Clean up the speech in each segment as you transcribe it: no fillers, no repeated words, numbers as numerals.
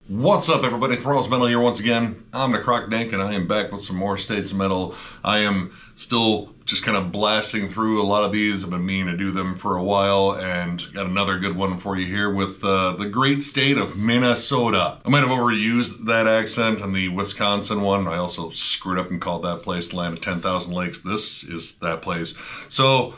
What's up, everybody? Thralls Metal here once again. I'm the Croc Dank, and I am back with some more States of Metal. I am still just kind of blasting through a lot of these. I've been meaning to do them for a while, and got another good one for you here with the great state of Minnesota. I might have overused that accent on the Wisconsin one. I also screwed up and called that place the land of 10,000 lakes. This is that place. So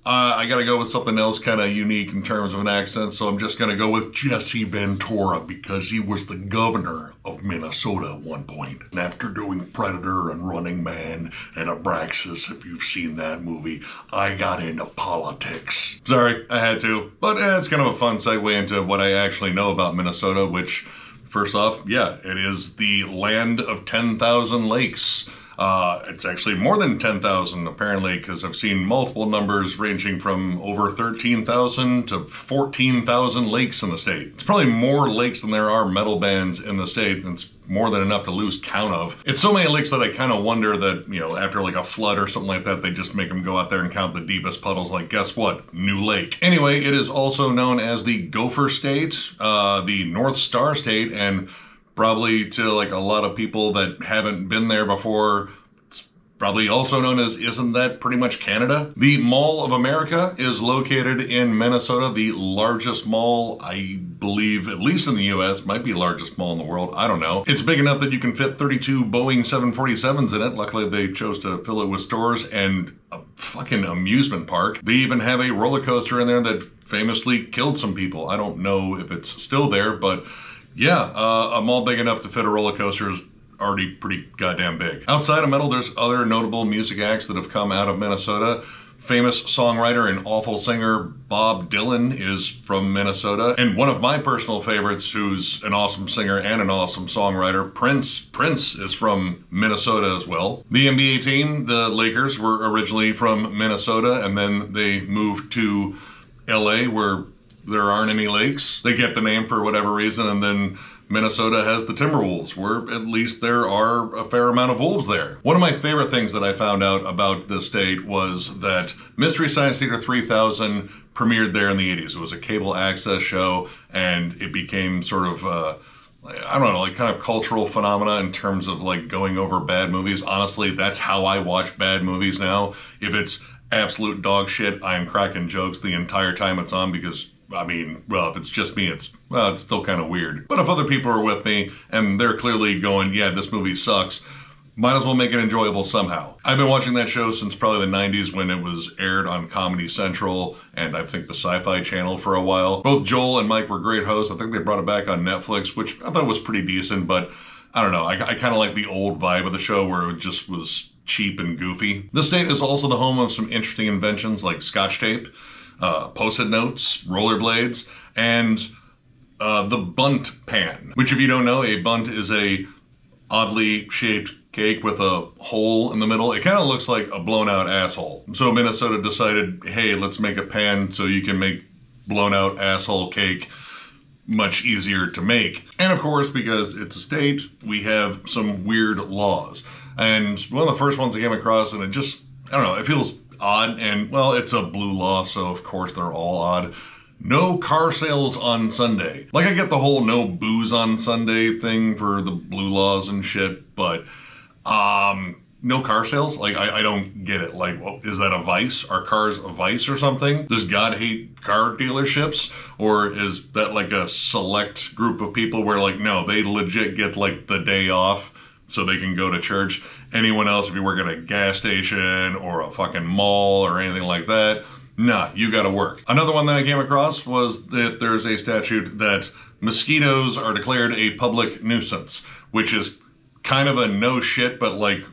I gotta go with something else kind of unique in terms of an accent, so I'm just gonna go with Jesse Ventura because he was the governor of Minnesota at one point. And after doing Predator and Running Man and Abraxas, if you've seen that movie, I got into politics. Sorry, I had to, but it's kind of a fun segue into what I actually know about Minnesota, which, first off, yeah, it is the land of 10,000 lakes. It's actually more than 10,000 apparently, because I've seen multiple numbers ranging from over 13,000 to 14,000 lakes in the state. It's probably more lakes than there are metal bands in the state, and it's more than enough to lose count of. It's so many lakes that I kind of wonder that, you know, after like a flood or something like that, they just make them go out there and count the deepest puddles, like, guess what? New lake. Anyway, it is also known as the Gopher State, the North Star State, and probably to like a lot of people that haven't been there before, it's probably also known as, isn't that pretty much Canada? The Mall of America is located in Minnesota, the largest mall, I believe, at least in the US, might be the largest mall in the world, I don't know. It's big enough that you can fit 32 Boeing 747s in it. Luckily they chose to fill it with stores and a fucking amusement park. They even have a roller coaster in there that famously killed some people. I don't know if it's still there, but yeah, a mall big enough to fit a roller coaster is already pretty goddamn big. Outside of metal, there's other notable music acts that have come out of Minnesota. Famous songwriter and awful singer Bob Dylan is from Minnesota. And one of my personal favorites, who's an awesome singer and an awesome songwriter, Prince. Prince is from Minnesota as well. The NBA team, the Lakers, were originally from Minnesota, and then they moved to LA, where there aren't any lakes. They kept the name for whatever reason, and then Minnesota has the Timberwolves, where at least there are a fair amount of wolves there. One of my favorite things that I found out about this state was that Mystery Science Theater 3000 premiered there in the 80s. It was a cable access show, and it became sort of, I don't know, like kind of cultural phenomena in terms of like going over bad movies. Honestly, that's how I watch bad movies now. If it's absolute dog shit, I am cracking jokes the entire time it's on because, I mean, well, if it's just me, it's still kind of weird. But if other people are with me and they're clearly going, yeah, this movie sucks, might as well make it enjoyable somehow. I've been watching that show since probably the 90s when it was aired on Comedy Central and I think the Sci-Fi Channel for a while. Both Joel and Mike were great hosts. I think they brought it back on Netflix, which I thought was pretty decent, but I don't know. I kind of like the old vibe of the show where it just was cheap and goofy. This state is also the home of some interesting inventions like Scotch tape, Post-it notes, rollerblades, and the bunt pan, which if you don't know, a bunt is a oddly shaped cake with a hole in the middle. It kind of looks like a blown out asshole. So Minnesota decided, hey, let's make a pan so you can make blown out asshole cake much easier to make. And of course, because it's a state, we have some weird laws. And one of the first ones I came across, and it just, I don't know, it feels odd, and well, it's a blue law, so of course they're all odd. No car sales on Sunday. Like, I get the whole no booze on Sunday thing for the blue laws and shit, but no car sales? Like, I don't get it. Like, well, is that a vice? Are cars a vice or something? Does God hate car dealerships? Or is that like a select group of people where like, no, they legit get like the day off so they can go to church? Anyone else, if you work at a gas station or a fucking mall or anything like that, nah, you gotta work. Another one that I came across was that there's a statute that mosquitoes are declared a public nuisance, which is kind of a no shit, but like,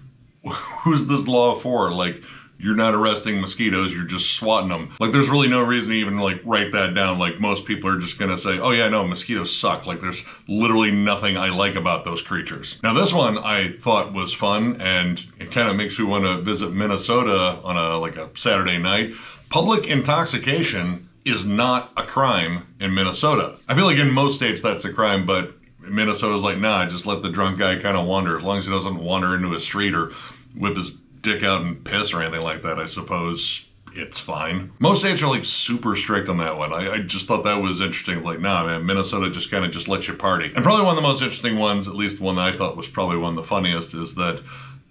who's this law for? Like, you're not arresting mosquitoes, you're just swatting them. Like, there's really no reason to even like write that down. Like, most people are just gonna say, oh yeah, no, mosquitoes suck. Like, there's literally nothing I like about those creatures. Now this one I thought was fun, and it kind of makes me want to visit Minnesota on a Saturday night. Public intoxication is not a crime in Minnesota. I feel like in most states that's a crime, but Minnesota's like, nah, just let the drunk guy kind of wander, as long as he doesn't wander into a street or whip his dick out and piss or anything like that, I suppose it's fine. Most states are like super strict on that one. I just thought that was interesting. Like, nah, man, Minnesota just kind of just lets you party. And probably one of the most interesting ones, at least the one that I thought was probably one of the funniest, is that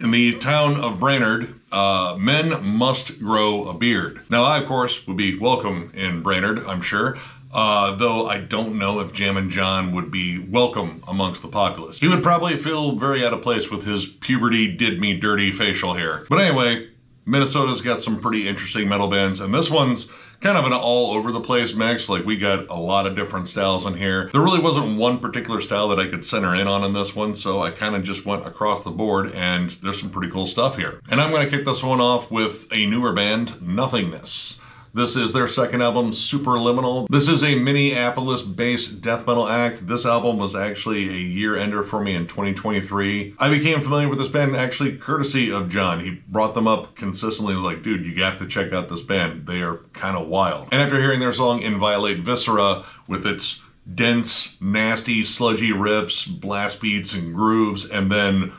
in the town of Brainerd, men must grow a beard. Now, I, of course, would be welcome in Brainerd, I'm sure. Though I don't know if Jammin' John would be welcome amongst the populace. He would probably feel very out of place with his puberty did me dirty facial hair. But anyway, Minnesota's got some pretty interesting metal bands, and this one's kind of an all over the place mix. Like, we got a lot of different styles in here. There really wasn't one particular style that I could center in on this one, so I kind of just went across the board, and there's some pretty cool stuff here. And I'm gonna kick this one off with a newer band, Nothingness. This is their second album, Supraliminal. This is a Minneapolis-based death metal act. This album was actually a year ender for me in 2023. I became familiar with this band actually courtesy of John. He brought them up consistently. He was like, dude, you have to check out this band. They are kind of wild. And after hearing their song Inviolate Viscera with its dense, nasty, sludgy riffs, blast beats, and grooves, and then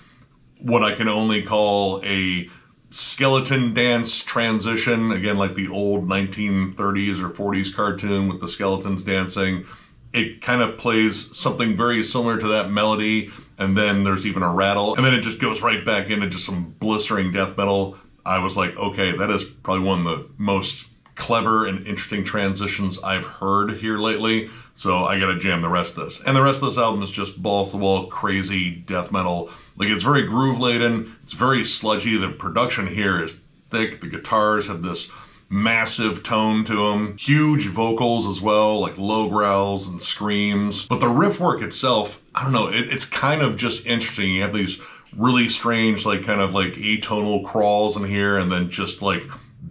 what I can only call a skeleton dance transition, again like the old 1930s or 40s cartoon with the skeletons dancing. It kind of plays something very similar to that melody, and then there's even a rattle, and then it just goes right back into just some blistering death metal. I was like, okay, that is probably one of the most clever and interesting transitions I've heard here lately, so I gotta jam the rest of this. And the rest of this album is just balls to the wall, crazy death metal. Like, it's very groove laden, it's very sludgy. The production here is thick. The guitars have this massive tone to them. Huge vocals as well, like low growls and screams. But the riff work itself, I don't know, it's kind of just interesting. You have these really strange, like kind of like atonal crawls in here, and then just like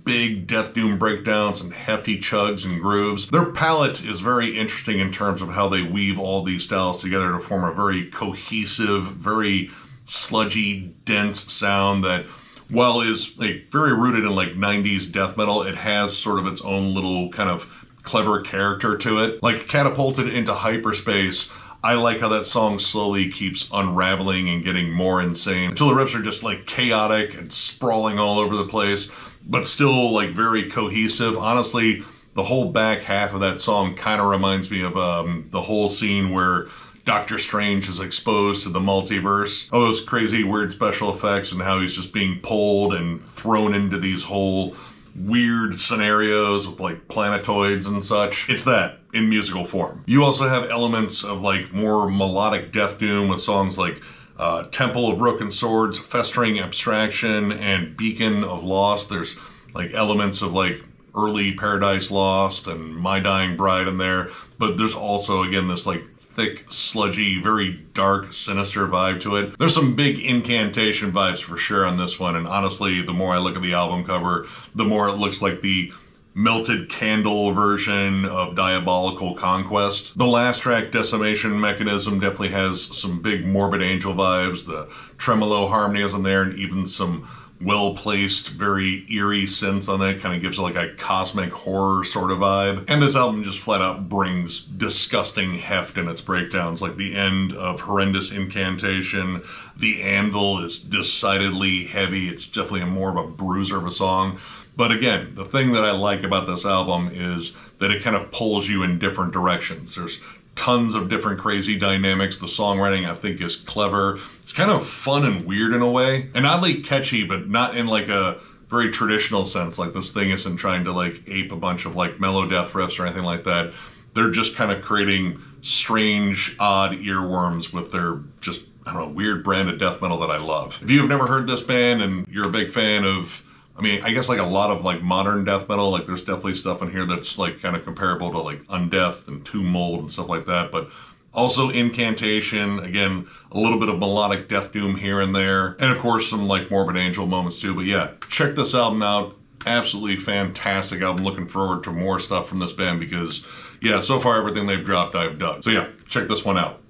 big death doom breakdowns and hefty chugs and grooves. Their palette is very interesting in terms of how they weave all these styles together to form a very cohesive, very sludgy, dense sound that, while is like very rooted in like 90s death metal, it has sort of its own little kind of clever character to it. Like, catapulted into hyperspace, I like how that song slowly keeps unraveling and getting more insane until the riffs are just like chaotic and sprawling all over the place, but still like very cohesive. Honestly, the whole back half of that song kind of reminds me of the whole scene where Doctor Strange is exposed to the multiverse. All those crazy weird special effects and how he's just being pulled and thrown into these whole weird scenarios with like planetoids and such. It's that in musical form. You also have elements of like more melodic death doom with songs like Temple of Broken Swords, Festering Abstraction, and Beacon of Lost. There's like elements of like early Paradise Lost and My Dying Bride in there, but there's also, again, this like thick, sludgy, very dark, sinister vibe to it. There's some big incantation vibes for sure on this one, and honestly, the more I look at the album cover, the more it looks like the melted candle version of Diabolical Conquest. The last track, Decimation Mechanism, definitely has some big Morbid Angel vibes. The tremolo harmonies in there, and even some well-placed, very eerie synths on that. Kind of gives it like a cosmic horror sort of vibe. And this album just flat out brings disgusting heft in its breakdowns, like the end of Horrendous Incantation. The Anvil is decidedly heavy. It's definitely more of a bruiser of a song. But again, the thing that I like about this album is that it kind of pulls you in different directions. There's tons of different crazy dynamics. The songwriting, I think, is clever. It's kind of fun and weird in a way, and oddly catchy, but not in like a very traditional sense. Like, this thing isn't trying to like ape a bunch of like mellow death riffs or anything like that. They're just kind of creating strange, odd earworms with their just, I don't know, weird brand of death metal that I love. If you've never heard this band and you're a big fan of, I mean, I guess like a lot of like modern death metal, like there's definitely stuff in here that's like kind of comparable to like Undeath and Tomb Mold and stuff like that, but also Incantation, again, a little bit of melodic death doom here and there, and of course some like Morbid Angel moments too. But yeah, check this album out. Absolutely fantastic album. Looking forward to more stuff from this band because, yeah, so far everything they've dropped I've dug. So yeah, check this one out.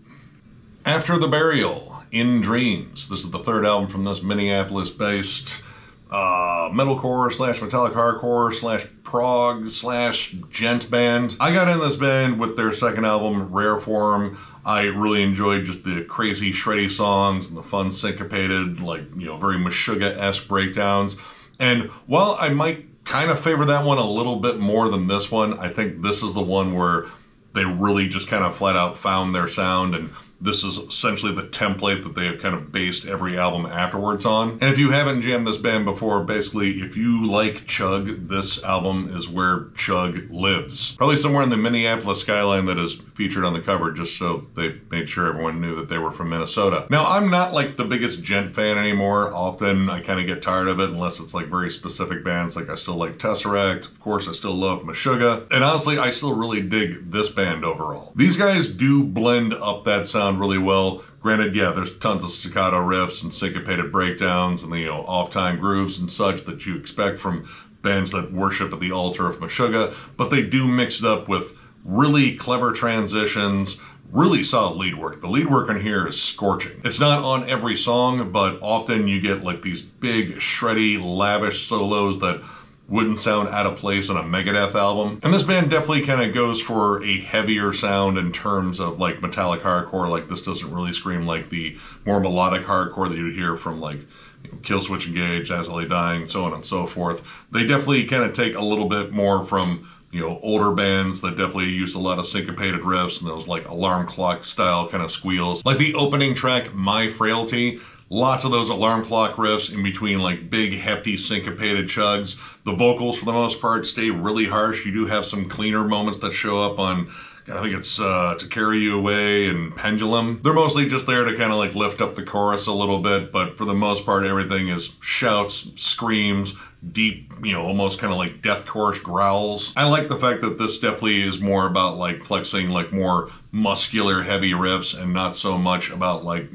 After the Burial, In Dreams. This is the third album from this Minneapolis-based metalcore slash metallic hardcore slash prog slash gent band. I got in this band with their second album, Rare Form. I really enjoyed just the crazy shreddy songs and the fun syncopated, like, you know, very Meshuggah-esque breakdowns. And while I might kind of favor that one a little bit more than this one. I think this is the one where they really just kind of flat out found their sound, and this is essentially the template that they have kind of based every album afterwards on. And if you haven't jammed this band before, basically, if you like Chug, this album is where Chug lives. Probably somewhere in the Minneapolis skyline that is featured on the cover, just so they made sure everyone knew that they were from Minnesota. Now, I'm not like the biggest gent fan anymore. Often I kind of get tired of it unless it's like very specific bands. Like I still like Tesseract. Of course, I still love Meshuggah. And honestly, I still really dig this band overall. These guys do blend up that sound really well. Granted, yeah, there's tons of staccato riffs and syncopated breakdowns and the, off-time grooves and such that you expect from bands that worship at the altar of Meshuggah, but they do mix it up with really clever transitions, really solid lead work. The lead work on here is scorching. It's not on every song, but often you get like these big, shreddy, lavish solos that wouldn't sound out of place on a Megadeth album. And this band definitely kind of goes for a heavier sound in terms of like metallic hardcore. Like this doesn't really scream like the more melodic hardcore that you hear from like Killswitch Engage, As I Lay Dying, so on and so forth. They definitely kind of take a little bit more from older bands that definitely used a lot of syncopated riffs and those like alarm clock style kind of squeals. Like the opening track, My Frailty, lots of those alarm clock riffs in between like big, hefty, syncopated chugs. The vocals, for the most part, stay really harsh. You do have some cleaner moments that show up on, I think it's To Carry You Away and Pendulum. They're mostly just there to kind of like lift up the chorus a little bit, but for the most part, everything is shouts, screams, deep, almost kind of like deathcore growls. I like the fact that this definitely is more about like flexing like more muscular, heavy riffs and not so much about like,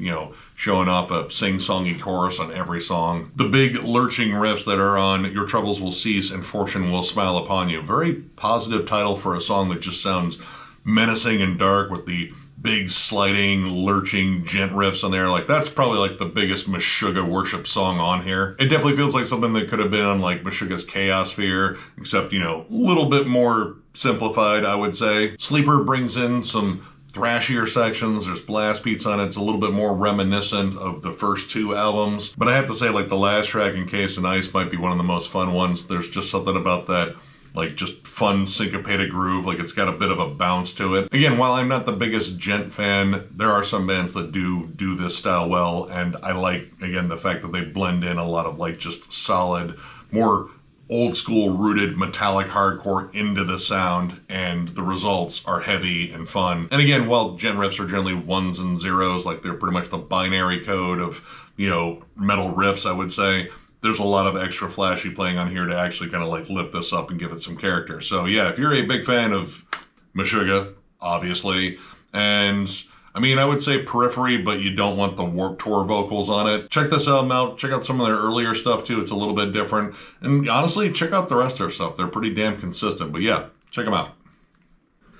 showing off a sing-songy chorus on every song. The big lurching riffs that are on Your Troubles Will Cease and Fortune Will Smile Upon You. Very positive title for a song that just sounds menacing and dark with the big sliding, lurching gent riffs on there. Like that's probably like the biggest Meshuggah worship song on here. It definitely feels like something that could have been on like Meshuggah's Chaos Sphere, except, a little bit more simplified, I would say. Sleeper brings in some thrashier sections. There's blast beats on it. It's a little bit more reminiscent of the first two albums. But I have to say, like the last track, Encased in Ice, might be one of the most fun ones. There's just something about that like just fun syncopated groove, like it's got a bit of a bounce to it. Again, while I'm not the biggest gent fan, there are some bands that do this style well, and I like, again, the fact that they blend in a lot of like just solid, more old school rooted metallic hardcore into the sound, and the results are heavy and fun. And again, while gent riffs are generally ones and zeros, like they're pretty much the binary code of, metal riffs, I would say, there's a lot of extra flashy playing on here to actually kind of like lift this up and give it some character. So yeah, if you're a big fan of Meshuggah, obviously, and I mean, I would say Periphery, but you don't want the Warped Tour vocals on it, check this album out. Check out some of their earlier stuff too. It's a little bit different. And honestly, check out the rest of their stuff. They're pretty damn consistent, but yeah, check them out.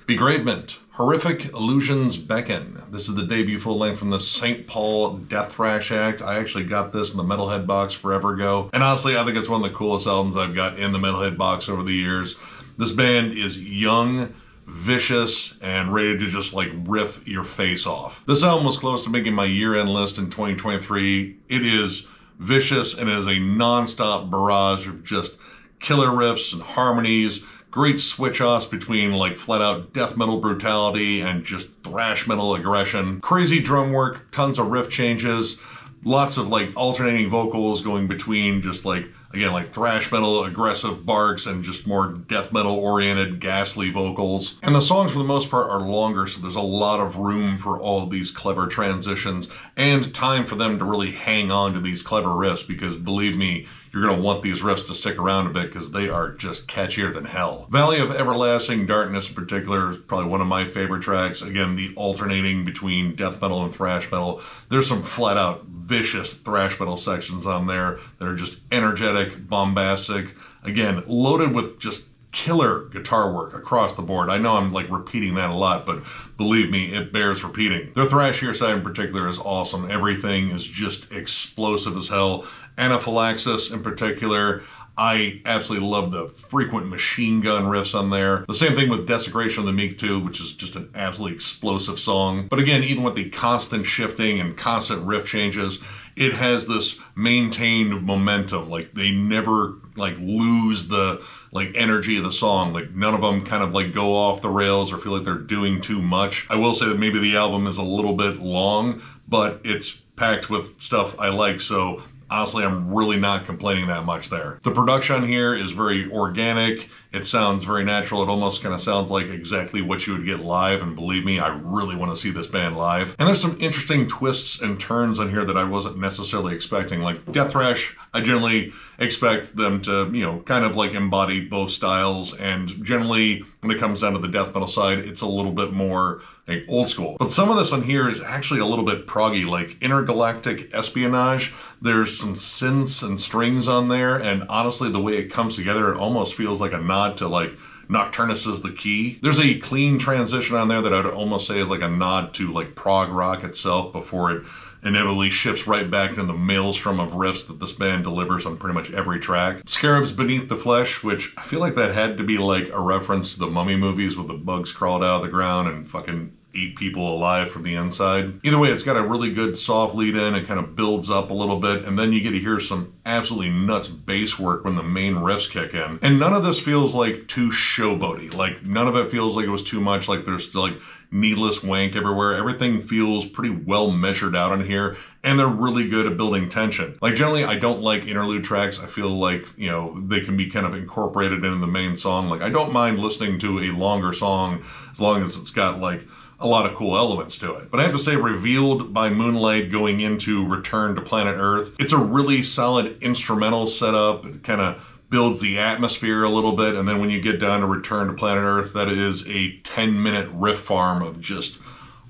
Begravement, Horrific Illusions Beckon. This is the debut full length from the St. Paul Death Thrash Act. I actually got this in the Metalhead box forever ago. And honestly, I think it's one of the coolest albums I've got in the Metalhead box over the years. This band is young, vicious, and ready to just like riff your face off. This album was close to making my year-end list in 2023. It is vicious and is a non-stop barrage of just killer riffs and harmonies, great switch-offs between like flat-out death metal brutality and just thrash metal aggression. Crazy drum work, tons of riff changes, lots of like alternating vocals going between just like, again, like thrash metal, aggressive barks, and just more death metal oriented, ghastly vocals. And the songs for the most part are longer, so there's a lot of room for all of these clever transitions and time for them to really hang on to these clever riffs, because believe me, you're gonna want these riffs to stick around a bit because they are just catchier than hell. Valley of Everlasting Darkness in particular is probably one of my favorite tracks. Again, the alternating between death metal and thrash metal. There's some flat out vicious thrash metal sections on there that are just energetic, bombastic, again, loaded with just killer guitar work across the board. I know I'm like repeating that a lot, but believe me, it bears repeating. Their thrashier side in particular is awesome. Everything is just explosive as hell. Anaphylaxis in particular, I absolutely love the frequent machine gun riffs on there. The same thing with Desecration of the Meek too, which is just an absolutely explosive song. But again, even with the constant shifting and constant riff changes, it has this maintained momentum. Like they never like lose the like energy of the song. Like none of them kind of like go off the rails or feel like they're doing too much. I will say that maybe the album is a little bit long, but it's packed with stuff I like, so honestly, I'm really not complaining that much there. The production here is very organic. It sounds very natural. It almost kind of sounds like exactly what you would get live, and believe me, I really want to see this band live. And there's some interesting twists and turns on here that I wasn't necessarily expecting. Like death thrash, I generally expect them to, you know, kind of like embody both styles, and generally when it comes down to the death metal side, it's a little bit more like old school. But some of this on here is actually a little bit proggy, like intergalactic espionage. There's some synths and strings on there, and honestly, the way it comes together, it almost feels like a nod to like Nocturnus is the Key. There's a clean transition on there that I'd almost say is like a nod to like prog rock itself before it inevitably shifts right back into the maelstrom of riffs that this band delivers on pretty much every track. Scarabs Beneath the Flesh, which I feel like that had to be like a reference to the Mummy movies with the bugs crawled out of the ground and fucking ate people alive from the inside. Either way, it's got a really good soft lead in. It kind of builds up a little bit, and then you get to hear some absolutely nuts bass work when the main riffs kick in. And none of this feels like too showboaty. Like none of it feels like it was too much, like there's like needless wank everywhere. Everything feels pretty well measured out on here, and they're really good at building tension. Like generally, I don't like interlude tracks. I feel like, you know, they can be kind of incorporated into the main song. Like I don't mind listening to a longer song as long as it's got like a lot of cool elements to it. But I have to say, Revealed by Moonlight going into Return to Planet Earth, it's a really solid instrumental setup. It kind of builds the atmosphere a little bit, and then when you get down to Return to Planet Earth, that is a 10-minute riff farm of just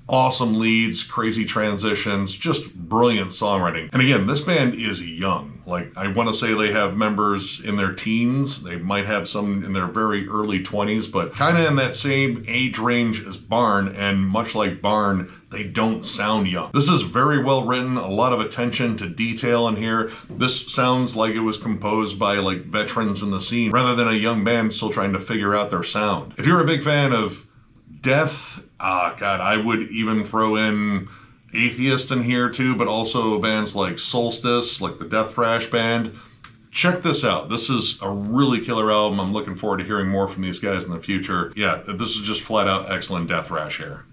awesome leads, crazy transitions, just brilliant songwriting. And again, this band is young. Like, I want to say they have members in their teens. They might have some in their very early 20s, but kind of in that same age range as Barn, and much like Barn, they don't sound young. This is very well written, a lot of attention to detail in here. This sounds like it was composed by like veterans in the scene, rather than a young band still trying to figure out their sound. If you're a big fan of death, God, I would even throw in Atheist in here too, but also bands like Solstice, like the death thrash band. Check this out. This is a really killer album. I'm looking forward to hearing more from these guys in the future. Yeah, this is just flat out excellent death thrash here.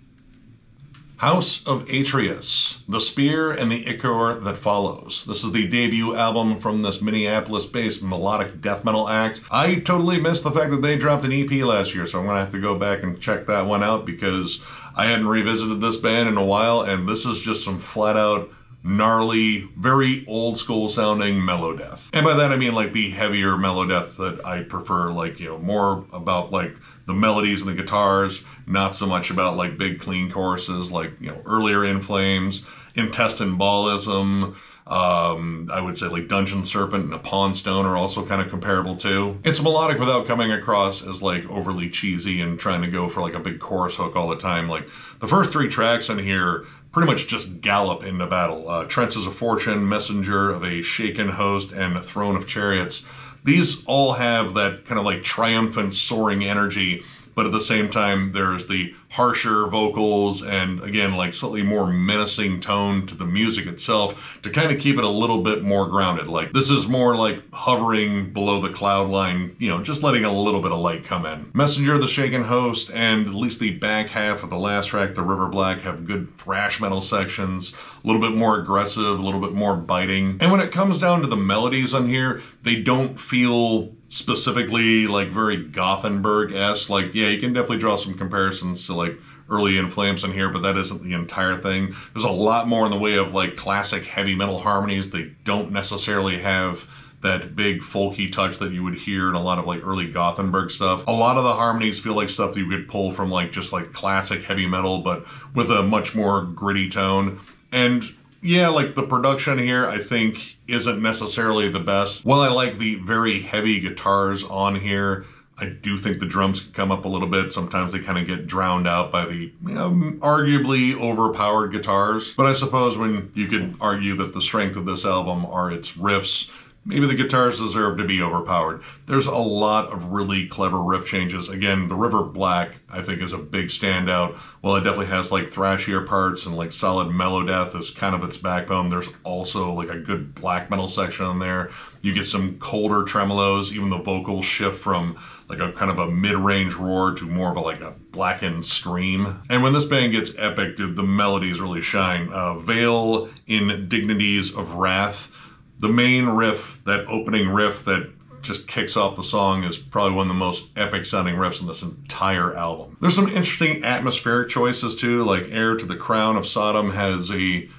House of Atreus, The Spear and the Ichor That Follows. This is the debut album from this Minneapolis-based melodic death metal act. I totally missed the fact that they dropped an EP last year, so I'm gonna have to go back and check that one out because I hadn't revisited this band in a while, and this is just some flat-out gnarly, very old school sounding mellow death. And by that I mean like the heavier mellow death that I prefer, like, you know, more about like the melodies and the guitars, not so much about like big clean choruses like, you know, earlier In Flames, Intestine Ballism, I would say like Dungeon Serpent and A Pawn Stone are also kind of comparable too. It's melodic without coming across as like overly cheesy and trying to go for like a big chorus hook all the time. Like the first three tracks in here pretty much just gallop into battle. Trenches of Fortune, Messenger of a Shaken Host, and Throne of Chariots. These all have that kind of like triumphant soaring energy, but at the same time there's the harsher vocals and again like slightly more menacing tone to the music itself to kind of keep it a little bit more grounded. Like this is more like hovering below the cloud line, you know, just letting a little bit of light come in. Messenger of the Shaken Host and at least the back half of the last track, The River Black, have good thrash metal sections, a little bit more aggressive, a little bit more biting. And when it comes down to the melodies on here, they don't feel specifically like very Gothenburg-esque. Like, yeah, you can definitely draw some comparisons to like early In Flames in here, but that isn't the entire thing. There's a lot more in the way of like classic heavy metal harmonies. They don't necessarily have that big folky touch that you would hear in a lot of like early Gothenburg stuff. A lot of the harmonies feel like stuff that you could pull from like just like classic heavy metal, but with a much more gritty tone. And yeah, like the production here, I think isn't necessarily the best. While I like the very heavy guitars on here, I do think the drums can come up a little bit. Sometimes they kind of get drowned out by the, you know, arguably overpowered guitars. But I suppose when you could argue that the strength of this album are its riffs, maybe the guitars deserve to be overpowered. There's a lot of really clever riff changes. Again, the River Black, I think, is a big standout. While it definitely has like thrashier parts and like solid melodeath as kind of its backbone, there's also like a good black metal section on there. You get some colder tremolos, even the vocals shift from like a kind of a mid-range roar to more of a like a blackened scream. And when this band gets epic, dude, the melodies really shine. Veil in Dignities of Wrath. The main riff, that opening riff that just kicks off the song, is probably one of the most epic sounding riffs in this entire album. There's some interesting atmospheric choices too, like Heir to the Crown of Sodom has a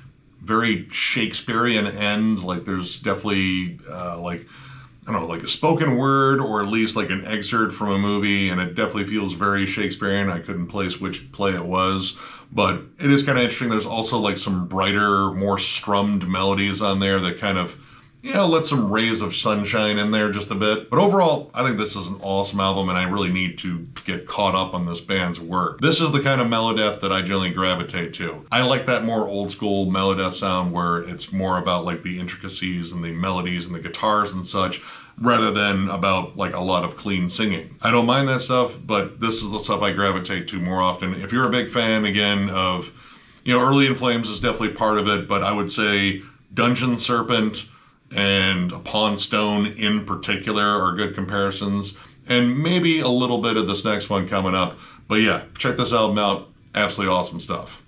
very Shakespearean end. Like there's definitely like, I don't know, like a spoken word or at least like an excerpt from a movie, and it definitely feels very Shakespearean. I couldn't place which play it was, but it is kind of interesting. There's also like some brighter, more strummed melodies on there that kind of, you know, let some rays of sunshine in there just a bit. But overall, I think this is an awesome album, and I really need to get caught up on this band's work. This is the kind of melodeath that I generally gravitate to. I like that more old school melodeath sound where it's more about like the intricacies and the melodies and the guitars and such, rather than about like a lot of clean singing. I don't mind that stuff, but this is the stuff I gravitate to more often. If you're a big fan, again, of, you know, Early in Flames is definitely part of it, but I would say Dungeon Serpent and Upon Stone in particular are good comparisons, and maybe a little bit of this next one coming up. But yeah, check this album out. Absolutely awesome stuff.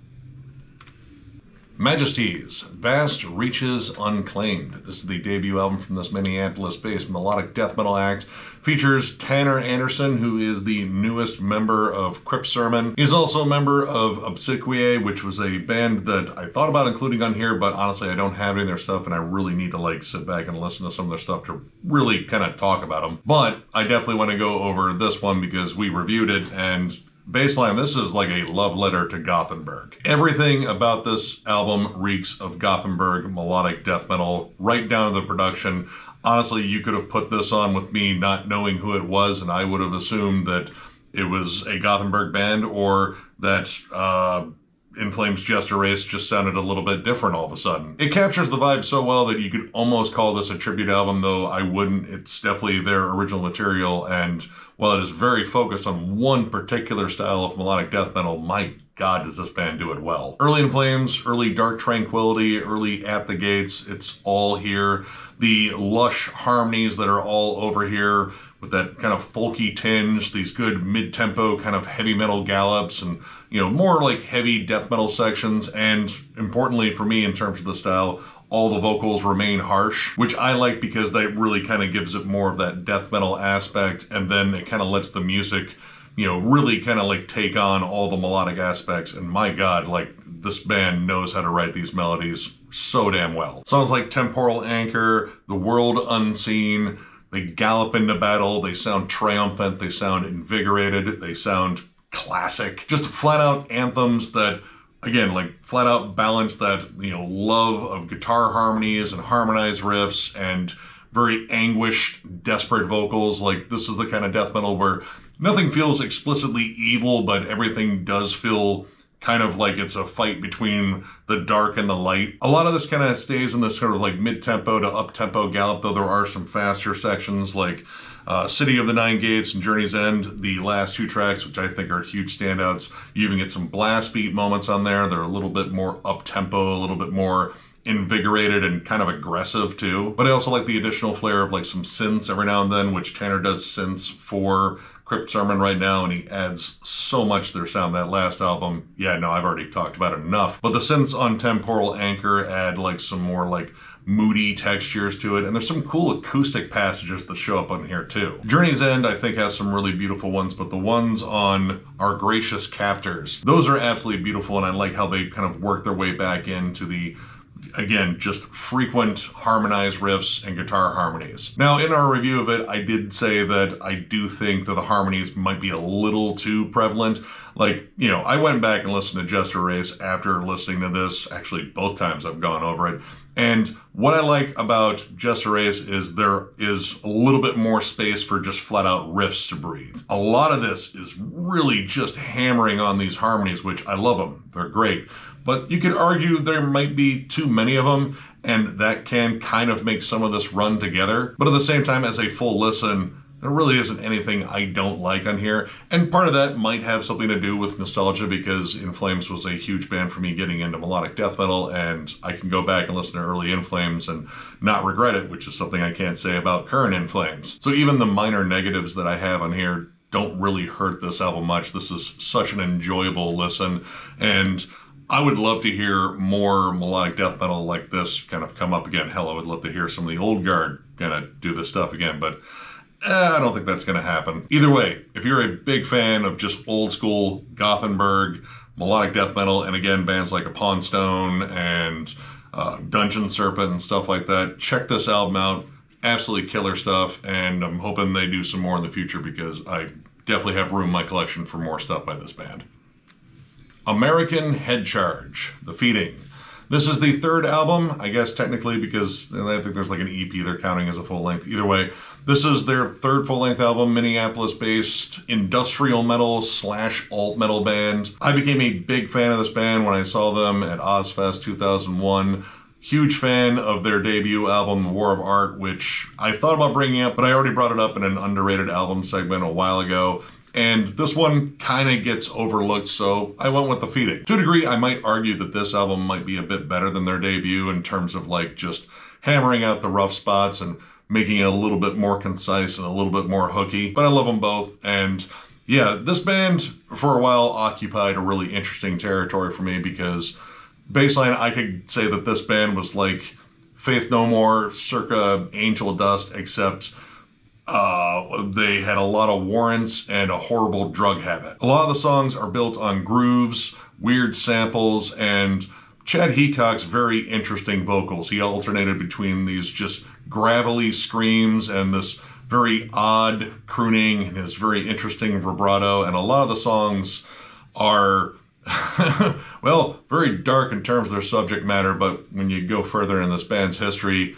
Majesties, Vast Reaches Unclaimed. This is the debut album from this Minneapolis-based melodic death metal act. Features Tanner Anderson, who is the newest member of Crypt Sermon. He's also a member of Obsequiae, which was a band that I thought about including on here, but honestly I don't have any of their stuff, and I really need to like sit back and listen to some of their stuff to really kind of talk about them. But I definitely want to go over this one because we reviewed it, and baseline, this is like a love letter to Gothenburg. Everything about this album reeks of Gothenburg melodic death metal, right down to the production. Honestly, you could have put this on with me not knowing who it was, and I would have assumed that it was a Gothenburg band, or that In Flames' Jester Race just sounded a little bit different all of a sudden. It captures the vibe so well that you could almost call this a tribute album, though I wouldn't. It's definitely their original material, and while it is very focused on one particular style of melodic death metal, my God, does this band do it well. Early in Flames, early Dark Tranquility, early At the Gates, it's all here. The lush harmonies that are all over here with that kind of folky tinge, these good mid-tempo kind of heavy metal gallops, and, you know, more like heavy death metal sections. And importantly for me in terms of the style, all the vocals remain harsh, which I like because that really kind of gives it more of that death metal aspect, and then it kind of lets the music, you know, really kind of like take on all the melodic aspects. And my God, like, this band knows how to write these melodies so damn well. Songs like Temporal Anchor, The World Unseen, they gallop into battle, they sound triumphant, they sound invigorated, they sound classic. Just flat out anthems that, again, like flat out balance that, you know, love of guitar harmonies and harmonized riffs and very anguished, desperate vocals. Like, this is the kind of death metal where nothing feels explicitly evil, but everything does feel kind of like it's a fight between the dark and the light. A lot of this kind of stays in this sort of like mid-tempo to up-tempo gallop, though there are some faster sections like City of the Nine Gates and Journey's End, the last two tracks, which I think are huge standouts. You even get some blast beat moments on there. They're a little bit more up-tempo, a little bit more invigorated and kind of aggressive too. But I also like the additional flair of like some synths every now and then, which Tanner does synths for Crypt Sermon right now, and he adds so much to their sound. That last album, yeah, no, I've already talked about it enough. But the synths on Temporal Anchor add like some more like moody textures to it, and there's some cool acoustic passages that show up on here too. Journey's End, I think, has some really beautiful ones, but the ones on Our Gracious Captors, those are absolutely beautiful, and I like how they kind of work their way back into the, again, just frequent harmonized riffs and guitar harmonies. Now, in our review of it, I did say that I do think that the harmonies might be a little too prevalent. Like, you know, I went back and listened to Jester Race after listening to this, actually both times I've gone over it. And what I like about Jester Race is there is a little bit more space for just flat out riffs to breathe. A lot of this is really just hammering on these harmonies, which I love them. They're great. but you could argue there might be too many of them, and that can kind of make some of this run together. But at the same time, as a full listen, there really isn't anything I don't like on here. And part of that might have something to do with nostalgia, because In Flames was a huge band for me getting into melodic death metal, and I can go back and listen to early In Flames and not regret it, which is something I can't say about current In Flames. So even the minor negatives that I have on here don't really hurt this album much. This is such an enjoyable listen, and I would love to hear more melodic death metal like this kind of come up again. Hell, I would love to hear some of the old guard kind of do this stuff again, but I don't think that's going to happen. Either way, if you're a big fan of just old school Gothenburg, melodic death metal, and again, bands like Upon Stone and Dungeon Serpent and stuff like that, check this album out. Absolutely killer stuff, and I'm hoping they do some more in the future, because I definitely have room in my collection for more stuff by this band. American Head Charge, The Feeding. This is the third album, I guess technically, because I think there's like an EP they're counting as a full length. Either way, this is their third full length album, Minneapolis-based industrial metal / alt metal band. I became a big fan of this band when I saw them at Ozfest 2001. Huge fan of their debut album, War of Art, which I thought about bringing up, but I already brought it up in an underrated album segment a while ago. And this one kind of gets overlooked, so I went with The Feeding. To a degree, I might argue that this album might be a bit better than their debut in terms of like just hammering out the rough spots and making it a little bit more concise and a little bit more hooky. But I love them both, and yeah, this band for a while occupied a really interesting territory for me, because baseline, I could say that this band was like Faith No More circa Angel Dust, except they had a lot of warrants and a horrible drug habit. A lot of the songs are built on grooves, weird samples, and Chad Heacock's very interesting vocals. He alternated between these just gravelly screams and this very odd crooning and his very interesting vibrato, and a lot of the songs are well, very dark in terms of their subject matter, but when you go further in this band's history,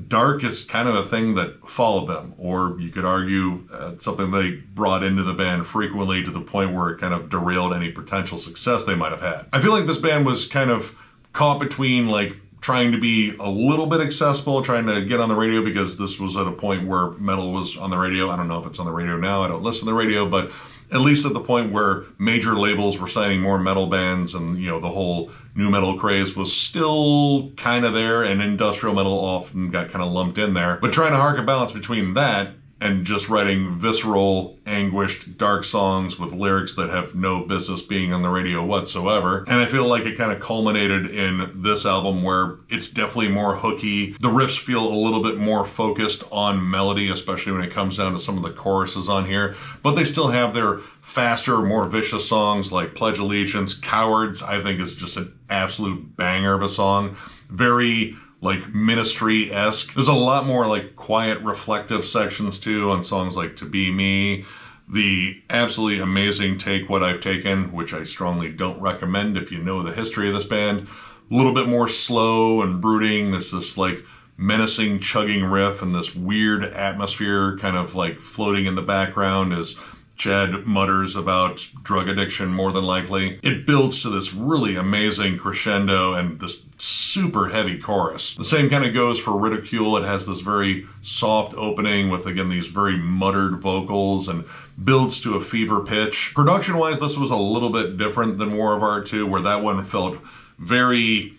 dark is kind of a thing that followed them, or you could argue something they brought into the band frequently to the point where it kind of derailed any potential success they might have had. I feel like this band was kind of caught between like trying to be a little bit accessible, trying to get on the radio, because this was at a point where metal was on the radio. I don't know if it's on the radio now, I don't listen to the radio, but at least at the point where major labels were signing more metal bands, and you know, the whole nu metal craze was still kind of there, and industrial metal often got kind of lumped in there. But trying to hark a balance between that and just writing visceral, anguished, dark songs with lyrics that have no business being on the radio whatsoever. And I feel like it kind of culminated in this album, where it's definitely more hooky. The riffs feel a little bit more focused on melody, especially when it comes down to some of the choruses on here. But they still have their faster, more vicious songs like Pledge Allegiance. Cowards, I think, is just an absolute banger of a song. Very like Ministry-esque. There's a lot more like quiet, reflective sections too on songs like To Be Me. The absolutely amazing Take What I've Taken, which I strongly don't recommend if you know the history of this band. A little bit more slow and brooding. There's this like menacing chugging riff and this weird atmosphere kind of like floating in the background as Chad mutters about drug addiction, more than likely. It builds to this really amazing crescendo and this super heavy chorus. The same kind of goes for Ridicule. It has this very soft opening with, again, these very muttered vocals and builds to a fever pitch. Production-wise, this was a little bit different than War of Art 2, where that one felt very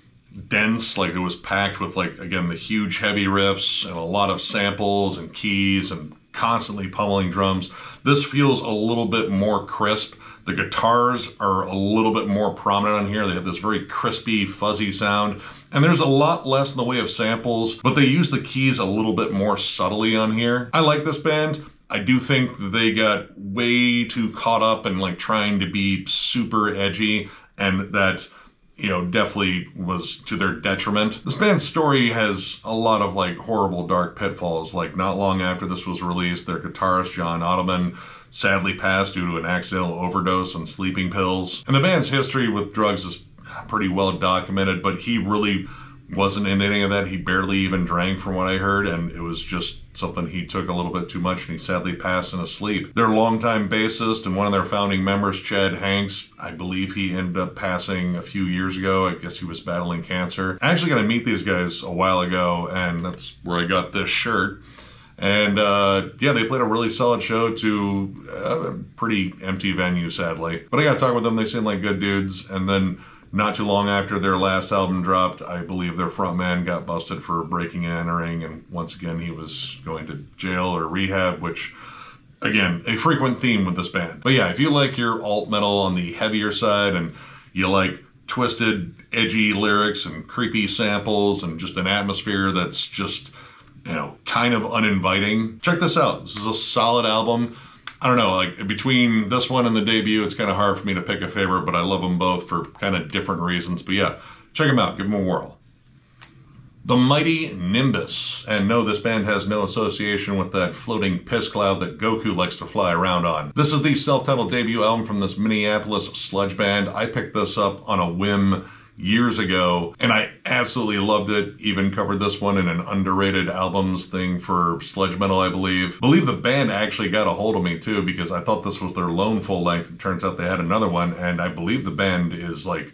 dense, like it was packed with, like, again, the huge heavy riffs and a lot of samples and keys and constantly pummeling drums. This feels a little bit more crisp. The guitars are a little bit more prominent on here. They have this very crispy, fuzzy sound. And there's a lot less in the way of samples, but they use the keys a little bit more subtly on here. I like this band. I do think that they got way too caught up in like trying to be super edgy, and that, you know, definitely was to their detriment. This band's story has a lot of like horrible dark pitfalls. Like not long after this was released, their guitarist John Ottoman sadly passed due to an accidental overdose on sleeping pills. And the band's history with drugs is pretty well documented, but he really wasn't into any of that. He barely even drank from what I heard, and it was just something he took a little bit too much, and he sadly passed in his sleep. Their longtime bassist and one of their founding members, Chad Hanks, I believe he ended up passing a few years ago. I guess he was battling cancer. I actually got to meet these guys a while ago, and that's where I got this shirt. And yeah, they played a really solid show to a pretty empty venue, sadly. But I got to talk with them. They seem like good dudes. And then not too long after their last album dropped, I believe their frontman got busted for breaking and entering. And once again, he was going to jail or rehab, which, again, a frequent theme with this band. But yeah, if you like your alt metal on the heavier side and you like twisted, edgy lyrics and creepy samples and just an atmosphere that's just, you know, kind of uninviting, check this out. This is a solid album. I don't know, like between this one and the debut, it's kind of hard for me to pick a favorite, but I love them both for kind of different reasons. But yeah, check them out, give them a whirl. The mighty Nimbus. And no, this band has no association with that floating piss cloud that Goku likes to fly around on. This is the self-titled debut album from this Minneapolis sludge band. I picked this up on a whim years ago, and I absolutely loved it. Even covered this one in an underrated albums thing for sludge metal, I believe. The band actually got a hold of me too, because I thought this was their lone full length. It turns out they had another one, and I believe the band is like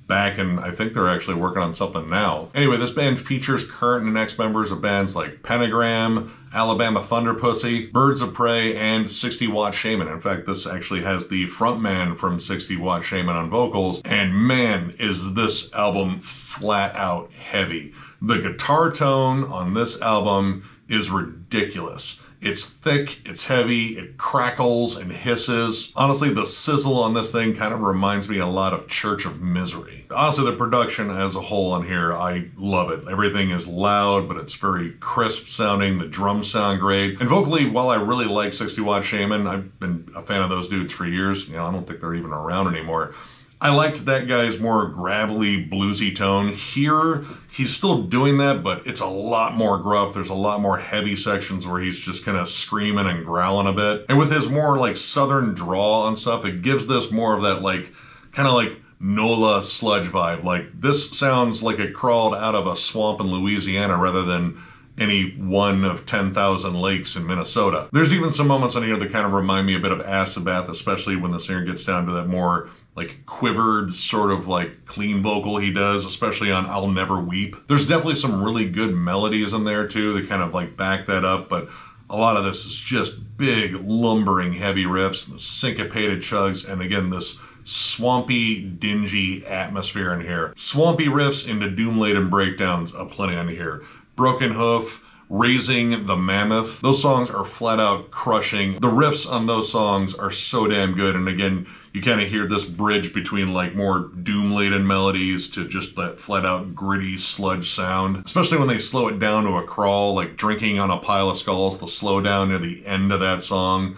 back, and I think they're actually working on something now. Anyway, this band features current and ex-members of bands like Pentagram, Alabama Thunder Pussy, Birds of Prey, and 60 Watt Shaman. In fact, this actually has the frontman from 60 Watt Shaman on vocals, and man, is this album flat out heavy. The guitar tone on this album is ridiculous. It's thick, it's heavy, it crackles and hisses. Honestly, the sizzle on this thing kind of reminds me a lot of Church of Misery. Honestly, the production as a whole on here, I love it. Everything is loud, but it's very crisp sounding. The drums sound great. And vocally, while I really like 60 Watt Shaman, I've been a fan of those dudes for years. You know, I don't think they're even around anymore. I liked that guy's more gravelly, bluesy tone. Here, he's still doing that, but it's a lot more gruff. There's a lot more heavy sections where he's just kind of screaming and growling a bit. And with his more like southern drawl and stuff, it gives this more of that like, kind of like NOLA sludge vibe. Like this sounds like it crawled out of a swamp in Louisiana rather than any one of 10,000 lakes in Minnesota. There's even some moments on here that kind of remind me a bit of Acid Bath, especially when the singer gets down to that more like quivered sort of like clean vocal he does, especially on I'll Never Weep. There's definitely some really good melodies in there too that kind of like back that up, but a lot of this is just big, lumbering, heavy riffs, the syncopated chugs, and again, this swampy, dingy atmosphere in here. Swampy riffs into doom-laden breakdowns aplenty on here. Broken Hoof, Raising the Mammoth. Those songs are flat out crushing. The riffs on those songs are so damn good. And again, you kind of hear this bridge between like more doom-laden melodies to just that flat out gritty sludge sound. Especially when they slow it down to a crawl, like Drinking on a Pile of Skulls, the slow down near the end of that song.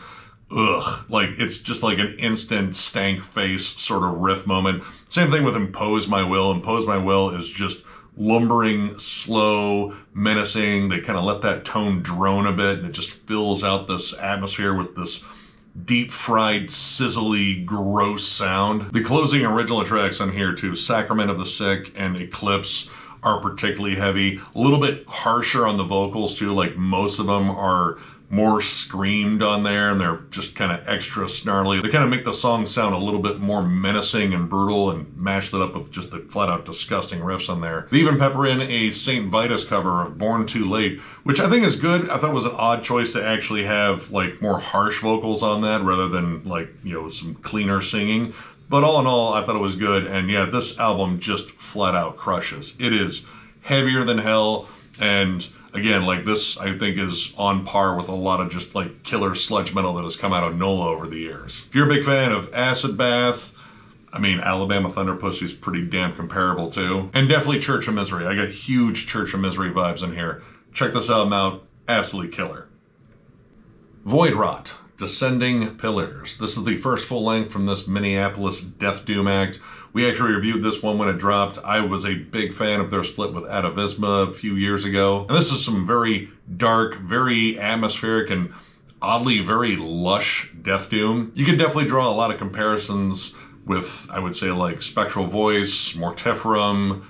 Ugh, like it's just like an instant stank face sort of riff moment. Same thing with Impose My Will. Impose My Will is just lumbering, slow, menacing. They kind of let that tone drone a bit, and it just fills out this atmosphere with this deep-fried, sizzly, gross sound. The closing original tracks on here too, Sacrament of the Sick and Eclipse, are particularly heavy. A little bit harsher on the vocals too, like most of them are more screamed on there, and they're just kind of extra snarly. They kind of make the song sound a little bit more menacing and brutal and mash that up with just the flat out disgusting riffs on there. They even pepper in a St. Vitus cover of Born Too Late, which I think is good. I thought it was an odd choice to actually have like more harsh vocals on that rather than like, you know, some cleaner singing. But all in all, I thought it was good. And yeah, this album just flat out crushes. It is heavier than hell, and again, like this, I think is on par with a lot of just like killer sludge metal that has come out of NOLA over the years. If you're a big fan of Acid Bath, I mean, Alabama Thunder Pussy is pretty damn comparable too. And definitely Church of Misery. I got huge Church of Misery vibes in here. Check this album out, absolutely killer. Void Rot, Descending Pillars. This is the first full length from this Minneapolis Death Doom act. We actually reviewed this one when it dropped. I was a big fan of their split with Atavisma a few years ago. And this is some very dark, very atmospheric, and oddly very lush Death Doom. You can definitely draw a lot of comparisons with, I would say, like Spectral Voice, Mortiferum,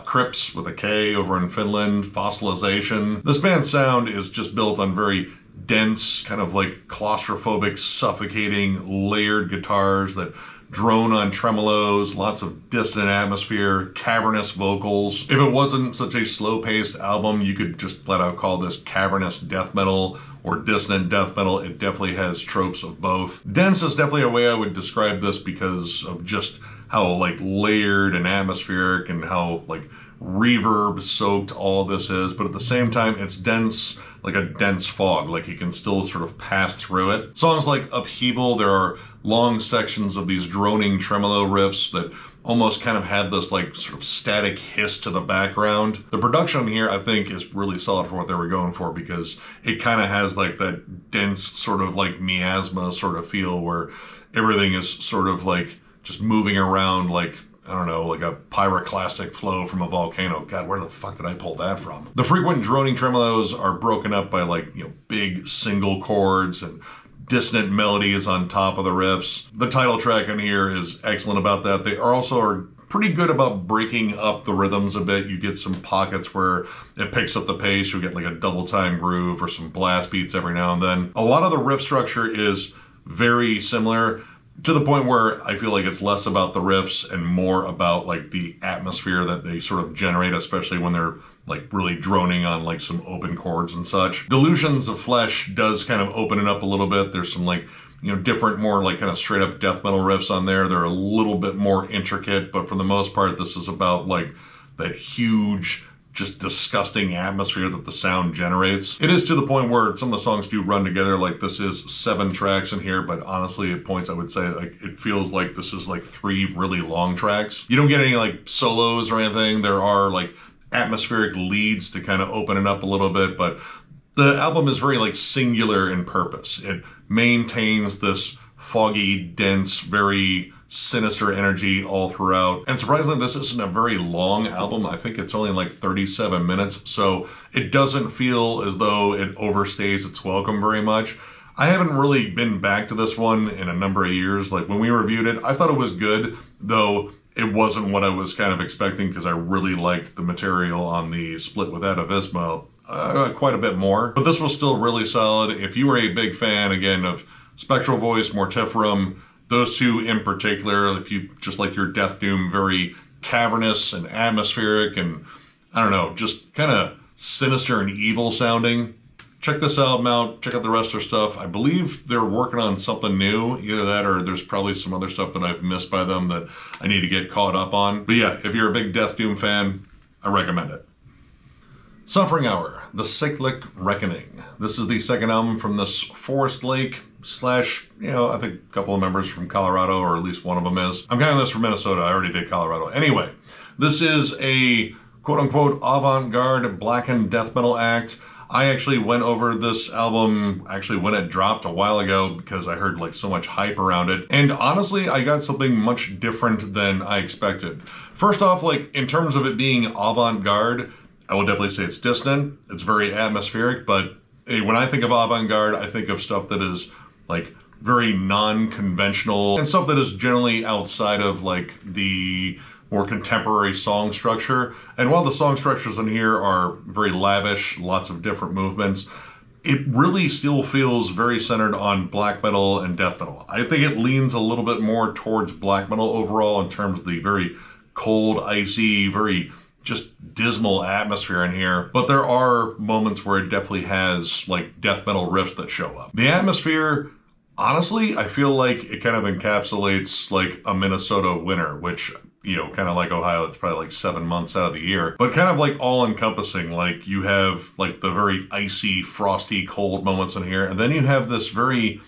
Crypts with a K over in Finland, Fossilization. This band's sound is just built on very dense, kind of like claustrophobic, suffocating, layered guitars that drone on tremolos, lots of dissonant atmosphere, cavernous vocals. If it wasn't such a slow-paced album, you could just flat out call this cavernous death metal or dissonant death metal. It definitely has tropes of both. Dense is definitely a way I would describe this because of just how like layered and atmospheric and how like reverb soaked all this is, but at the same time it's dense like a dense fog, like you can still sort of pass through it. Songs like Upheaval, there are long sections of these droning tremolo riffs that almost kind of had this like sort of static hiss to the background. The production here I think is really solid for what they were going for because it kind of has like that dense sort of like miasma sort of feel where everything is sort of like just moving around like, I don't know, like a pyroclastic flow from a volcano. God, where the fuck did I pull that from? The frequent droning tremolos are broken up by like, you know, big single chords and dissonant melodies on top of the riffs. The title track on here is excellent about that. They are pretty good about breaking up the rhythms a bit. You get some pockets where it picks up the pace. You'll get like a double time groove or some blast beats every now and then. A lot of the riff structure is very similar, to the point where I feel like it's less about the riffs and more about like the atmosphere that they sort of generate, especially when they're like really droning on like some open chords and such. Delusions of Flesh does kind of open it up a little bit. There's some like, you know, different, more like kind of straight up death metal riffs on there. They're a little bit more intricate, but for the most part, this is about like that huge, just disgusting atmosphere that the sound generates. It is to the point where some of the songs do run together. Like this is 7 tracks in here, but honestly at points I would say like it feels like this is like 3 really long tracks. You don't get any like solos or anything. There are like atmospheric leads to kind of open it up a little bit, but the album is very like singular in purpose. It maintains this foggy, dense, very sinister energy all throughout. And surprisingly, this isn't a very long album. I think it's only like 37 minutes, so it doesn't feel as though it overstays its welcome very much. I haven't really been back to this one in a number of years. Like when we reviewed it, I thought it was good, though it wasn't what I was kind of expecting because I really liked the material on the split with Atavisma quite a bit more. But this was still really solid. If you were a big fan, again, of Spectral Voice, Mortiferum, those two in particular, if you just like your Death Doom, very cavernous and atmospheric and, I don't know, just kind of sinister and evil sounding, check this album out, check out the rest of their stuff. I believe they're working on something new, either that or there's probably some other stuff that I've missed by them that I need to get caught up on. But yeah, if you're a big Death Doom fan, I recommend it. Suffering Hour, The Cyclic Reckoning. This is the second album from this Forest Lake slash, you know, I think a couple of members from Colorado, or at least one of them is. I'm counting this from Minnesota. I already did Colorado. Anyway, this is a quote-unquote avant-garde blackened death metal act. I actually went over this album when it dropped a while ago because I heard like so much hype around it. And honestly, I got something much different than I expected. First off, like in terms of it being avant-garde, I will definitely say it's dissonant. It's very atmospheric, but when I think of avant-garde, I think of stuff that is like very non-conventional and stuff that is generally outside of like the more contemporary song structure. And while the song structures in here are very lavish, lots of different movements, it really still feels very centered on black metal and death metal. I think it leans a little bit more towards black metal overall in terms of the very cold, icy, very just dismal atmosphere in here, but there are moments where it definitely has like death metal riffs that show up. The atmosphere, honestly, I feel like it kind of encapsulates like a Minnesota winter, which, you know, kind of like Ohio, it's probably like 7 months out of the year, but kind of like all encompassing. Like you have like the very icy, frosty, cold moments in here, and then you have this very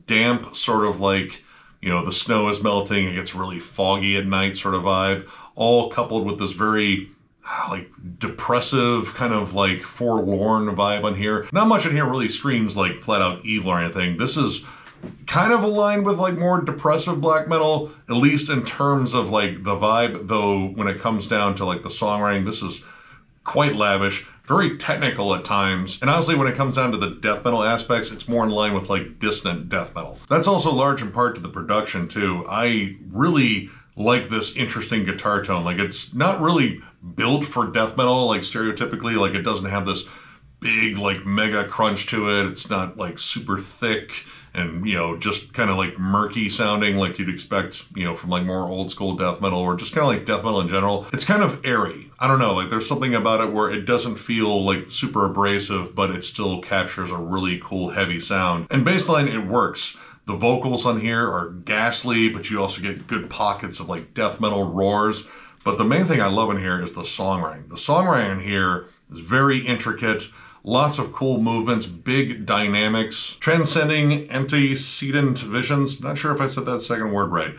damp sort of like, you know, the snow is melting, it gets really foggy at night sort of vibe, all coupled with this very like depressive kind of like forlorn vibe on here. Not much in here really screams like flat out evil or anything. This is kind of aligned with like more depressive black metal, at least in terms of like the vibe, though when it comes down to like the songwriting, this is quite lavish, very technical at times, and honestly when it comes down to the death metal aspects, it's more in line with like dissonant death metal. That's also large in part to the production too. I really like this interesting guitar tone. Like it's not really built for death metal, like stereotypically, like it doesn't have this big like mega crunch to it. It's not like super thick and, you know, just kind of like murky sounding like you'd expect, you know, from like more old school death metal or just kind of like death metal in general. It's kind of airy. I don't know, like there's something about it where it doesn't feel like super abrasive, but it still captures a really cool heavy sound. And baseline, it works. The vocals on here are ghastly, but you also get good pockets of like death metal roars. But the main thing I love in here is the songwriting. The songwriting in here is very intricate. Lots of cool movements, big dynamics, transcending antecedent visions. Not sure if I said that second word right.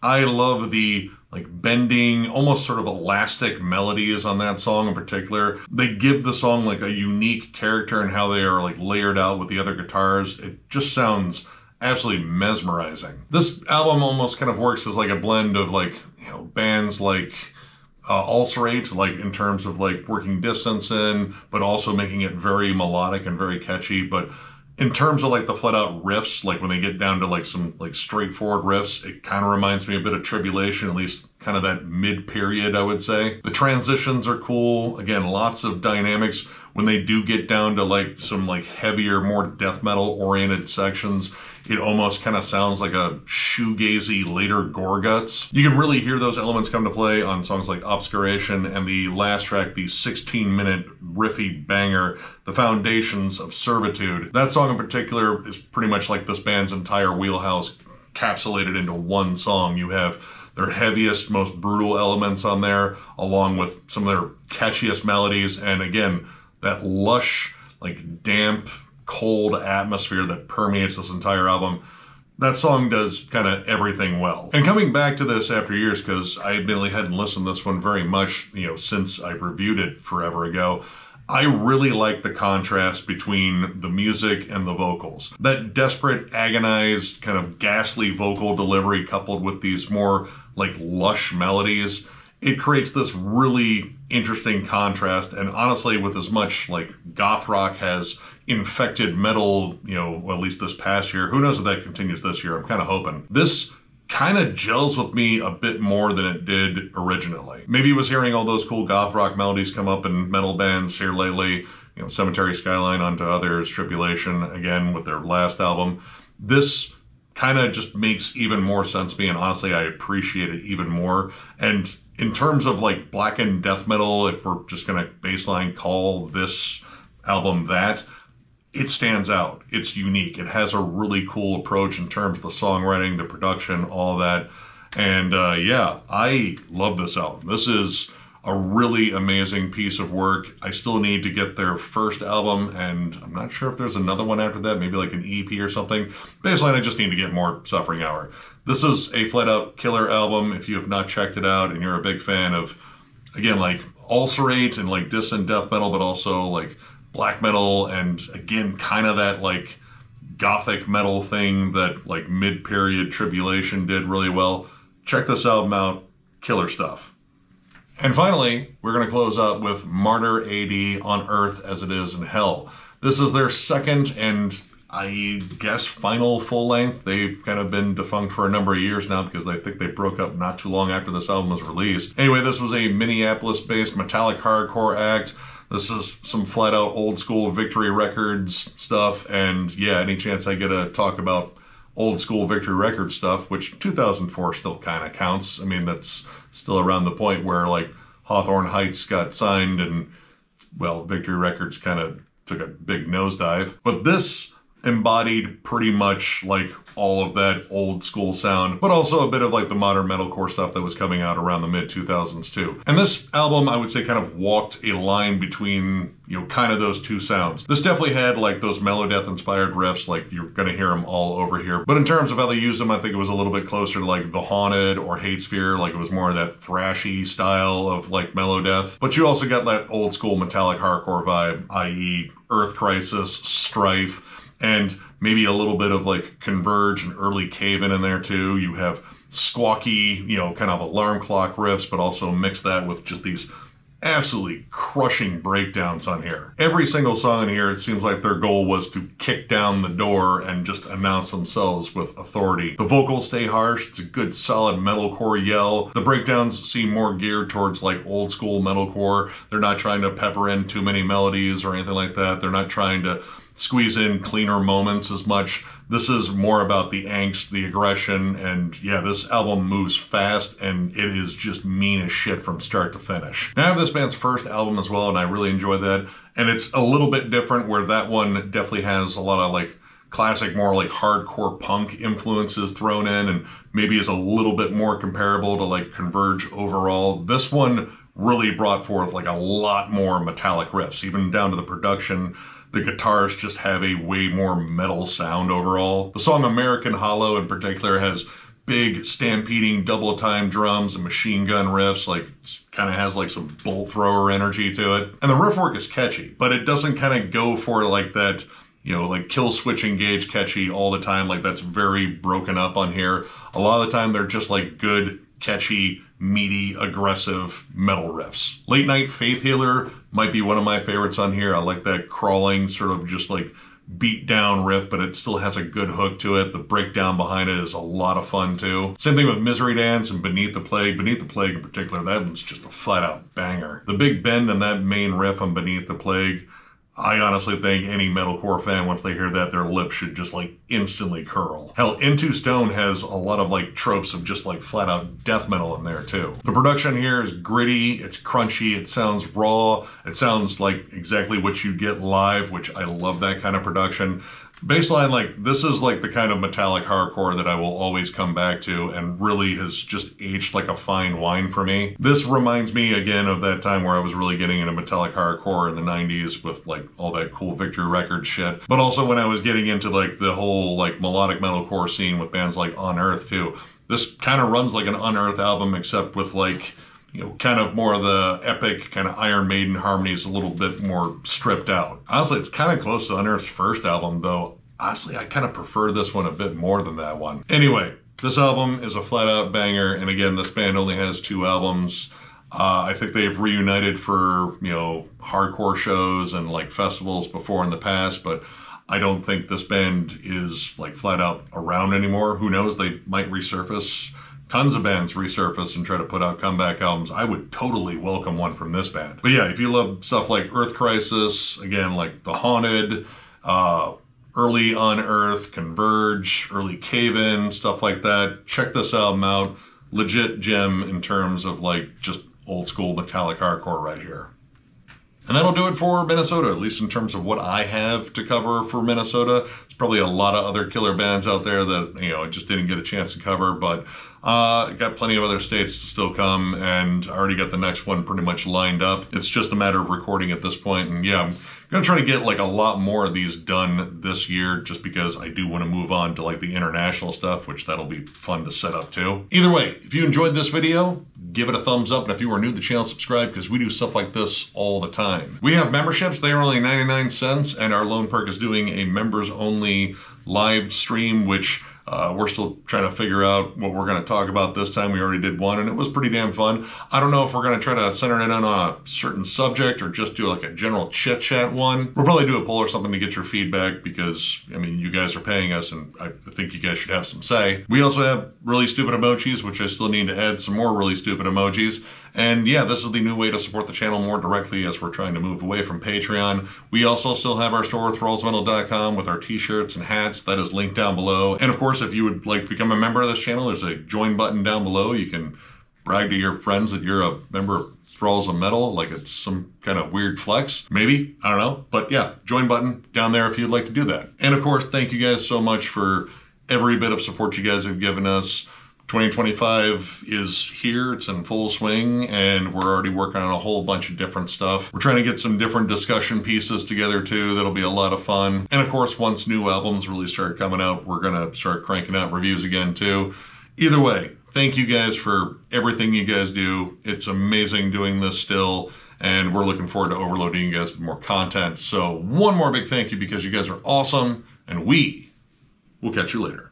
I love the like bending, almost sort of elastic melodies on that song in particular. They give the song like a unique character and how they are like layered out with the other guitars. It just sounds absolutely mesmerizing. This album almost kind of works as like a blend of like, you know, bands like Ulcerate, like in terms of like working distance in, but also making it very melodic and very catchy. But in terms of like the flat out riffs, like when they get down to like some like straightforward riffs, it kind of reminds me a bit of Tribulation, at least kind of that mid-period, I would say. The transitions are cool. Again, lots of dynamics. When they do get down to like some like heavier, more death metal oriented sections, it almost kind of sounds like a shoegazy later Gorguts. You can really hear those elements come to play on songs like Obscuration and the last track, the 16-minute riffy banger, The Foundations of Servitude. That song in particular is pretty much like this band's entire wheelhouse capsulated into one song. You have their heaviest, most brutal elements on there, along with some of their catchiest melodies, and again, that lush, like damp, cold atmosphere that permeates this entire album. That song does kind of everything well. And coming back to this after years, because I admittedly hadn't listened to this one very much, you know, since I reviewed it forever ago, I really like the contrast between the music and the vocals. That desperate, agonized, kind of ghastly vocal delivery coupled with these more like lush melodies, it creates this really interesting contrast. And honestly, with as much like goth rock has infected metal, you know, well, at least this past year, who knows if that continues this year, I'm kind of hoping. This kind of gels with me a bit more than it did originally. Maybe it was hearing all those cool goth rock melodies come up in metal bands here lately, you know, Cemetery Skyline onto others, Tribulation again with their last album. This kind of just makes even more sense to me, and honestly, I appreciate it even more. And in terms of like blackened death metal, if we're just gonna baseline call this album that, it stands out. It's unique. It has a really cool approach in terms of the songwriting, the production, all that. And yeah, I love this album. This is a really amazing piece of work. I still need to get their first album, and I'm not sure if there's another one after that, maybe like an EP or something. Baseline, I just need to get more Suffering Hour. This is a flat out killer album. If you have not checked it out and you're a big fan of, again, like Ulcerate and like distant death metal, but also like black metal and again, kind of that like gothic metal thing that like mid-period Tribulation did really well, check this album out. Killer stuff. And finally, we're going to close out with Martyr AD, On Earth as It Is in Hell. This is their second and I guess final full length. They've kind of been defunct for a number of years now because I think they broke up not too long after this album was released. Anyway, this was a Minneapolis-based metallic hardcore act. This is some flat out old school Victory Records stuff, and yeah, any chance I get to talk about old school Victory Records stuff, which 2004 still kind of counts. I mean, that's still around the point where like Hawthorne Heights got signed and, well, Victory Records kind of took a big nosedive. But this embodied pretty much like all of that old school sound, but also a bit of like the modern metalcore stuff that was coming out around the mid-2000s too. And this album, I would say, kind of walked a line between, you know, kind of those two sounds. This definitely had like those melodeath inspired riffs, like you're gonna hear them all over here. But in terms of how they used them, I think it was a little bit closer to like The Haunted or Hatesphere, like it was more of that thrashy style of like melodeath. But you also got that old school metallic hardcore vibe, i.e. Earth Crisis, Strife, and maybe a little bit of like Converge and early Cave in there too. You have squawky, you know, kind of alarm clock riffs, but also mix that with just these absolutely crushing breakdowns on here. Every single song in here, it seems like their goal was to kick down the door and just announce themselves with authority. The vocals stay harsh. It's a good solid metalcore yell. The breakdowns seem more geared towards like old school metalcore. They're not trying to pepper in too many melodies or anything like that. They're not trying to squeeze in cleaner moments as much. This is more about the angst, the aggression, and yeah, this album moves fast and it is just mean as shit from start to finish. Now I have this band's first album as well, and I really enjoy that. And it's a little bit different, where that one definitely has a lot of like classic, more like hardcore punk influences thrown in, and maybe is a little bit more comparable to like Converge overall. This one really brought forth like a lot more metallic riffs, even down to the production. The guitars just have a way more metal sound overall. The song American Hollow in particular has big stampeding double time drums and machine gun riffs, like kind of has like some bolt thrower energy to it. And the riff work is catchy, but it doesn't kind of go for like that, you know, like kill switch engage catchy all the time. Like that's very broken up on here. A lot of the time they're just like good, catchy, meaty, aggressive metal riffs. Late Night Faith Healer might be one of my favorites on here. I like that crawling sort of just like beat down riff, but it still has a good hook to it. The breakdown behind it is a lot of fun too. Same thing with Misery Dance and Beneath the Plague. Beneath the Plague in particular, that one's just a flat out banger. The big bend in that main riff on Beneath the Plague, I honestly think any metalcore fan, once they hear that, their lips should just like instantly curl. Hell, Into Stone has a lot of like tropes of just like flat out death metal in there too. The production here is gritty, it's crunchy, it sounds raw, it sounds like exactly what you get live, which I love that kind of production. Baseline, like, this is like the kind of metallic hardcore that I will always come back to and really has just aged like a fine wine for me. This reminds me again of that time where I was really getting into metallic hardcore in the 90s with like all that cool Victory Records shit. But also when I was getting into like the whole like melodic metalcore scene with bands like Unearth too. This kind of runs like an Unearth album, except with like, you know, kind of more of the epic kind of Iron Maiden harmonies, a little bit more stripped out. Honestly, it's kind of close to Unearth's first album, though honestly, I kind of prefer this one a bit more than that one. Anyway, this album is a flat out banger, and again, this band only has 2 albums. I think they've reunited for, you know, hardcore shows and like festivals before in the past, but I don't think this band is like flat out around anymore. Who knows, they might resurface. Tons of bands resurface and try to put out comeback albums. I would totally welcome one from this band. But yeah, if you love stuff like Earth Crisis, again, like The Haunted, early Unearth, Converge, early Cave-In, stuff like that, check this album out. Legit gem in terms of like just old school metallic hardcore right here. And that'll do it for Minnesota, at least in terms of what I have to cover for Minnesota. There's probably a lot of other killer bands out there that, you know, I just didn't get a chance to cover, but got plenty of other states to still come, and I already got the next one pretty much lined up. It's just a matter of recording at this point, and yeah, I'm gonna try to get like a lot more of these done this year, just because I do want to move on to like the international stuff, which that'll be fun to set up too. Either way, if you enjoyed this video, give it a thumbs up, and if you are new to the channel, subscribe, because we do stuff like this all the time. We have memberships. They are only 99 cents, and our Lone Perk is doing a members only live stream, which we're still trying to figure out what we're going to talk about this time. We already did one, and it was pretty damn fun. I don't know if we're going to try to center it on a certain subject or just do like a general chit chat one. We'll probably do a poll or something to get your feedback, because, I mean, you guys are paying us, and I think you guys should have some say. We also have really stupid emojis, which I still need to add some more really stupid emojis. And yeah, this is the new way to support the channel more directly as we're trying to move away from Patreon. We also still have our store, thrallsmetal.com, with our t-shirts and hats. That is linked down below. And of course, if you would like to become a member of this channel, there's a join button down below. You can brag to your friends that you're a member of Thralls of Metal, like it's some kind of weird flex. Maybe, I don't know. But yeah, join button down there if you'd like to do that. And of course, thank you guys so much for every bit of support you guys have given us. 2025 is here, it's in full swing, and we're already working on a whole bunch of different stuff. We're trying to get some different discussion pieces together too. That'll be a lot of fun. And of course, once new albums really start coming out, we're gonna start cranking out reviews again too. Either way, thank you guys for everything you guys do. It's amazing doing this still, and we're looking forward to overloading you guys with more content. So one more big thank you, because you guys are awesome, and we will catch you later.